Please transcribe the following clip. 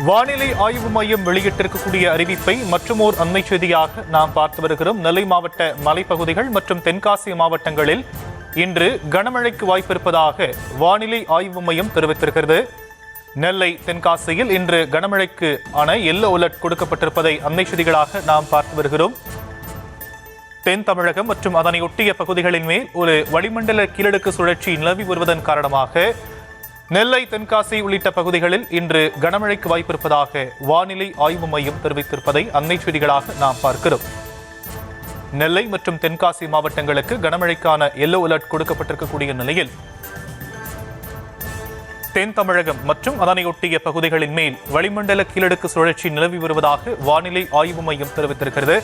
வானிலை ஆய்வு மையம் வெளியிட்டிருக்கக்கூடிய அறிவிப்பை மற்றுமோர் அண்மை செய்தியாக நாம் பார்த்து வருகிறோம். நெல்லை மாவட்ட மலைப்பகுதிகள் மற்றும் தென்காசி மாவட்டங்களில் இன்று கனமழைக்கு வாய்ப்பிருப்பதாக வானிலை ஆய்வு மையம் தெரிவித்திருக்கிறது. நெல்லை தென்காசியில் இன்று கனமழைக்கு ஆன எல்லோ அலர்ட் கொடுக்கப்பட்டிருப்பதை அண்மை செய்திகளாக நாம் பார்த்து வருகிறோம். தென் தமிழகம் மற்றும் அதனை ஒட்டிய பகுதிகளின் மேல் ஒரு வளிமண்டல கீழடுக்கு சுழற்சி நிலவி வருவதன் காரணமாக நெல்லை தென்காசி உள்ளிட்ட பகுதிகளில் இன்று கனமழைக்கு வாய்ப்பிருப்பதாக வானிலை ஆய்வு மையம் தெரிவித்திருப்பதை அண்மை செய்திகளாக நாம் பார்க்கிறோம். நெல்லை மற்றும் தென்காசி மாவட்டங்களுக்கு கனமழைக்கான எல்லோ அலர்ட் கொடுக்கப்பட்டிருக்கக்கூடிய நிலையில் தென் தமிழகம் மற்றும் அதனை ஒட்டிய பகுதிகளின் மேல் வளிமண்டல கீழடுக்கு சுழற்சி நிலவி வருவதாக வானிலை ஆய்வு மையம் தெரிவித்திருக்கிறது.